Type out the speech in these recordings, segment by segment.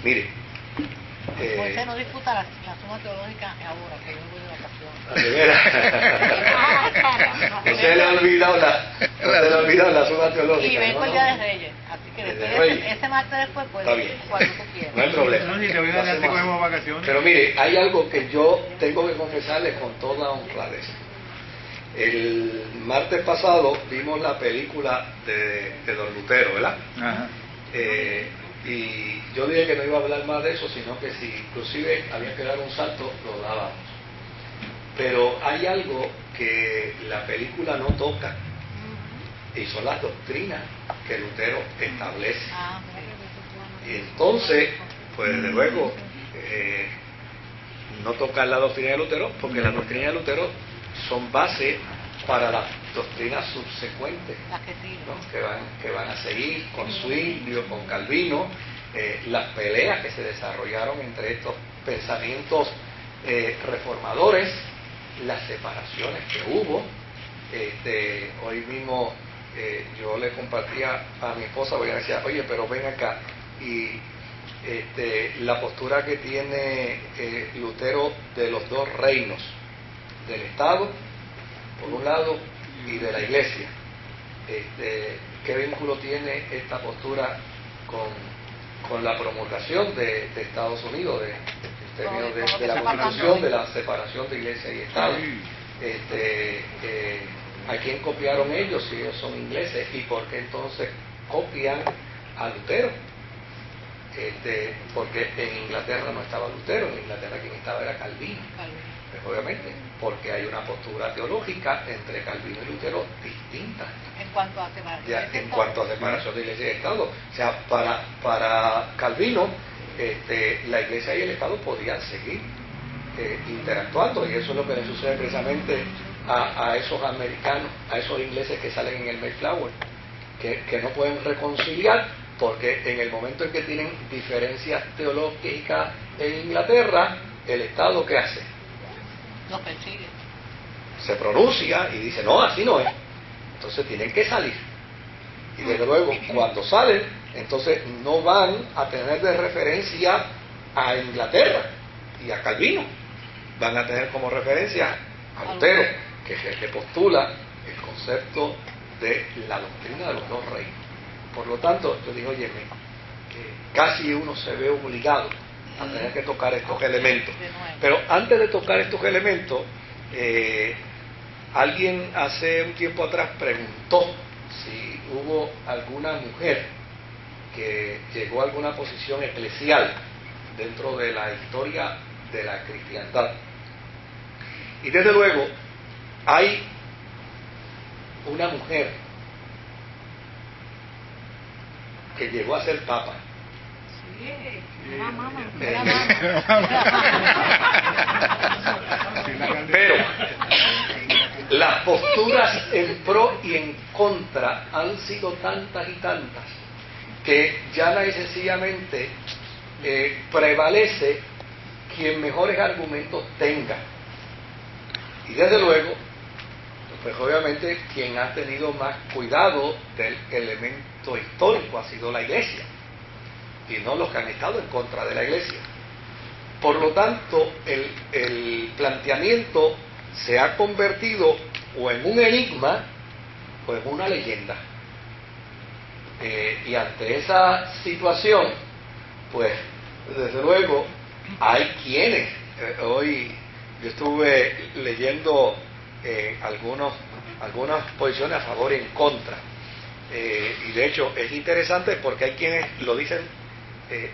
Mire, Usted no disputa la suma teológica ahora, que yo voy de vacaciones. de veras. Se le ha olvidado la suma teológica. Y vengo el Día de Reyes, así que después ese martes después Está bien. cuando tú quieras. No hay problema. No, si te voy a dar, te cogemos vacaciones. Pero mire, hay algo que yo tengo que confesarles con toda honradez. El martes pasado vimos la película de Don Lutero, ¿verdad? Ajá. Y yo dije que no iba a hablar más de eso, sino que si inclusive había que dar un salto, lo dábamos. Pero hay algo que la película no toca, y son las doctrinas que Lutero establece. Y entonces, pues desde luego, no tocan la doctrina de Lutero, porque las doctrinas de Lutero son base para las doctrinas subsecuentes, ¿no? que van a seguir con Zwinglio, con Calvino, las peleas que se desarrollaron entre estos pensamientos reformadores, las separaciones que hubo. Hoy mismo yo le compartía a mi esposa, porque ella decía, oye, pero ven acá, y la postura que tiene Lutero de los dos reinos, del Estado por un lado y de la Iglesia. ¿Qué vínculo tiene esta postura con la promulgación de Estados Unidos, en términos de la Constitución, de la separación de Iglesia y Estado? ¿A quién copiaron ellos si ellos son ingleses? ¿Y por qué entonces copian a Lutero? Porque en Inglaterra no estaba Lutero, en Inglaterra quien estaba era Calvino. Pues obviamente, porque hay una postura teológica entre Calvino y Lutero distinta. En cuanto a separación de Iglesia y Estado. O sea, para Calvino, la Iglesia y el Estado podían seguir interactuando, y eso es lo que le sucede precisamente a esos americanos, a esos ingleses que salen en el Mayflower, que no pueden reconciliar, porque en el momento en que tienen diferencias teológicas en Inglaterra, el Estado ¿qué hace? Los persigue. Se pronuncia y dice, no, así no es. Entonces tienen que salir. Y desde luego, cuando salen, entonces no van a tener de referencia a Inglaterra y a Calvino. Van a tener como referencia a Lutero, que es el que postula el concepto de la doctrina de los dos reinos. Por lo tanto, yo digo, oye, casi uno se ve obligado a tener que tocar estos elementos. Pero antes de tocar estos elementos, alguien hace un tiempo atrás preguntó si hubo alguna mujer que llegó a alguna posición eclesial dentro de la historia de la cristiandad. Y desde luego, hay una mujer que llegó a ser papa. Pero las posturas en pro y en contra han sido tantas y tantas que ya y sencillamente prevalece quien mejores argumentos tenga. Y desde luego, pues obviamente quien ha tenido más cuidado del elemento histórico ha sido la Iglesia, y no los que han estado en contra de la Iglesia. Por lo tanto, el planteamiento se ha convertido o en un enigma o en una leyenda. Y ante esa situación, pues desde luego hay quienes, hoy yo estuve leyendo algunas posiciones a favor y en contra, y de hecho es interesante porque hay quienes lo dicen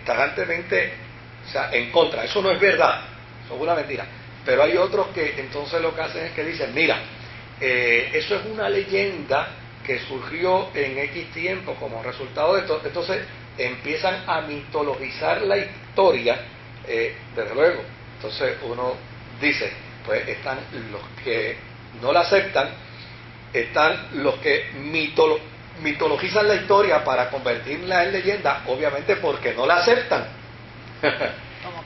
tajantemente, o sea, en contra. Eso no es verdad, eso es una mentira. Pero hay otros que entonces lo que hacen es que dicen, mira, eso es una leyenda que surgió en X tiempo como resultado de esto. Entonces empiezan a mitologizar la historia, desde luego. Entonces uno dice, pues están los que no la aceptan, están los que mitologizan la historia para convertirla en leyenda, obviamente porque no la aceptan.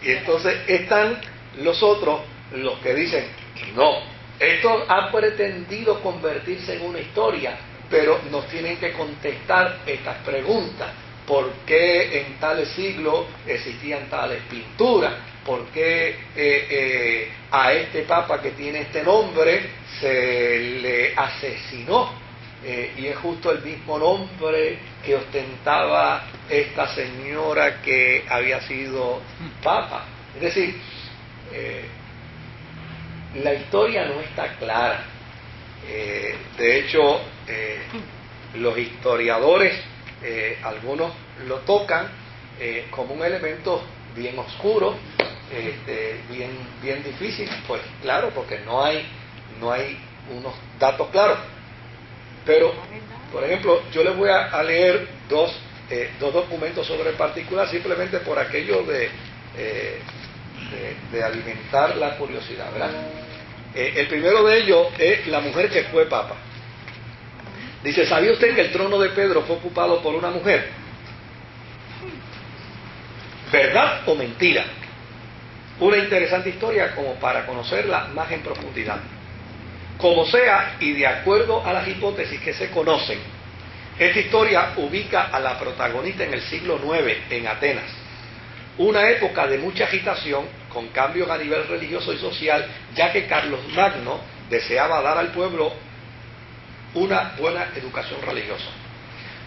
Y entonces están los otros, los que dicen, no, esto ha pretendido convertirse en una historia, pero nos tienen que contestar estas preguntas, por qué en tales siglos existían tales pinturas, por qué a este papa que tiene este nombre se le asesinó, y es justo el mismo nombre que ostentaba esta señora que había sido papa. Es decir, la historia no está clara. De hecho, los historiadores, algunos lo tocan como un elemento bien oscuro, bien difícil, pues claro, porque no hay unos datos claros. Pero, por ejemplo, yo les voy a leer dos documentos sobre el particular, simplemente por aquello de alimentar la curiosidad, ¿verdad? El primero de ellos es la mujer que fue papa. Dice: ¿sabía usted que el trono de Pedro fue ocupado por una mujer? ¿Verdad o mentira? Una interesante historia como para conocerla más en profundidad. Como sea, y de acuerdo a las hipótesis que se conocen, esta historia ubica a la protagonista en el siglo IX en Atenas, una época de mucha agitación, con cambios a nivel religioso y social, ya que Carlos Magno deseaba dar al pueblo una buena educación religiosa.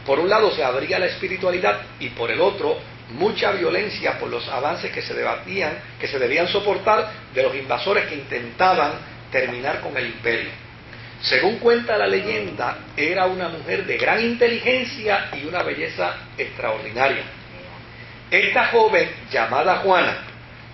Por un lado se abría la espiritualidad y por el otro mucha violencia por los avances que se debían soportar de los invasores que intentaban terminar con el imperio. Según cuenta la leyenda, era una mujer de gran inteligencia y una belleza extraordinaria. Esta joven, llamada Juana,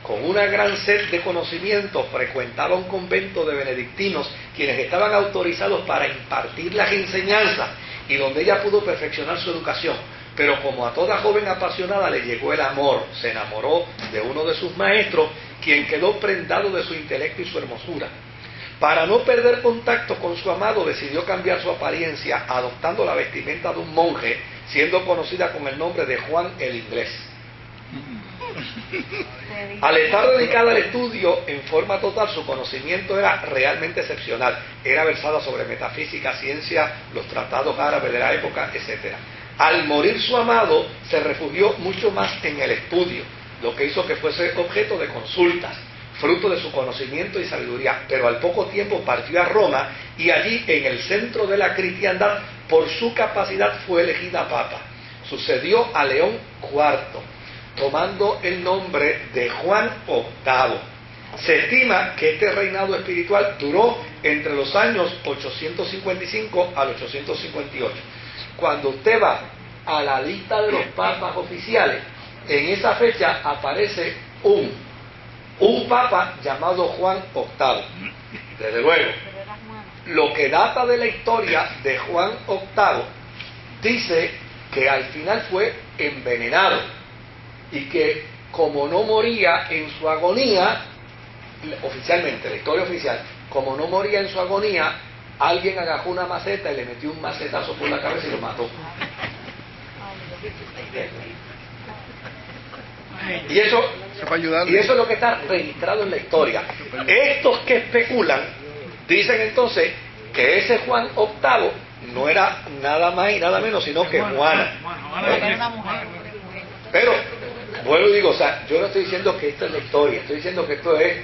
con una gran sed de conocimiento, frecuentaba un convento de benedictinos, quienes estaban autorizados para impartir las enseñanzas y donde ella pudo perfeccionar su educación. Pero como a toda joven apasionada le llegó el amor, se enamoró de uno de sus maestros, quien quedó prendado de su intelecto y su hermosura. Para no perder contacto con su amado, decidió cambiar su apariencia, adoptando la vestimenta de un monje, siendo conocida con el nombre de Juan el Inglés. Al estar dedicada al estudio en forma total, su conocimiento era realmente excepcional. Era versada sobre metafísica, ciencia, los tratados árabes de la época, etc. Al morir su amado, se refugió mucho más en el estudio, lo que hizo que fuese objeto de consultas, fruto de su conocimiento y sabiduría. Pero al poco tiempo partió a Roma y allí, en el centro de la cristiandad, por su capacidad fue elegida papa. Sucedió a León IV, tomando el nombre de Juan VIII. Se estima que este reinado espiritual duró entre los años 855 al 858. Cuando usted va a la lista de los papas oficiales, en esa fecha aparece un papa llamado Juan VIII. Desde luego, lo que data de la historia de Juan VIII dice que al final fue envenenado y que como no moría en su agonía, oficialmente, la historia oficial, como no moría en su agonía, alguien agarró una maceta y le metió un macetazo por la cabeza y lo mató. Y eso es lo que está registrado en la historia. Estos que especulan dicen entonces que ese Juan VIII no era nada más y nada menos sino que Juana. Pero, vuelvo y digo, o sea, yo no estoy diciendo que esto es la historia, estoy diciendo que esto es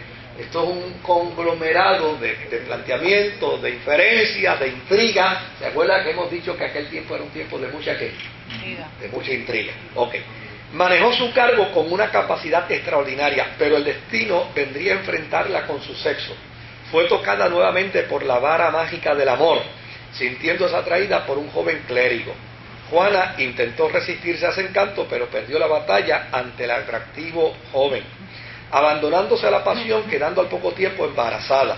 un conglomerado de planteamientos, de inferencias, de intrigas. ¿Se acuerda que hemos dicho que aquel tiempo era un tiempo de mucha intriga? Ok. Manejó su cargo con una capacidad extraordinaria, pero el destino vendría a enfrentarla con su sexo. Fue tocada nuevamente por la vara mágica del amor, sintiéndose atraída por un joven clérigo. Juana intentó resistirse a ese encanto, pero perdió la batalla ante el atractivo joven, abandonándose a la pasión, quedando al poco tiempo embarazada.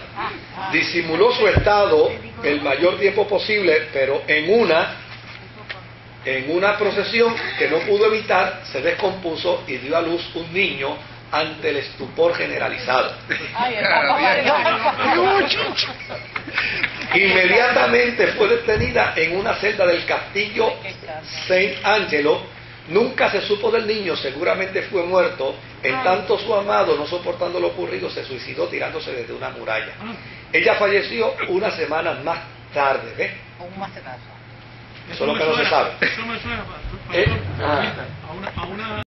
Disimuló su estado el mayor tiempo posible, pero en una procesión que no pudo evitar, se descompuso y dio a luz un niño ante el estupor generalizado. Inmediatamente fue detenida en una celda del castillo Saint Angelo. Nunca se supo del niño, seguramente fue muerto. En tanto su amado, no soportando lo ocurrido, se suicidó tirándose desde una muralla. Ella falleció unas semanas más tarde, ¿ves? Eso es lo que no se sabe. Eso me suena, pastor, Ah. a una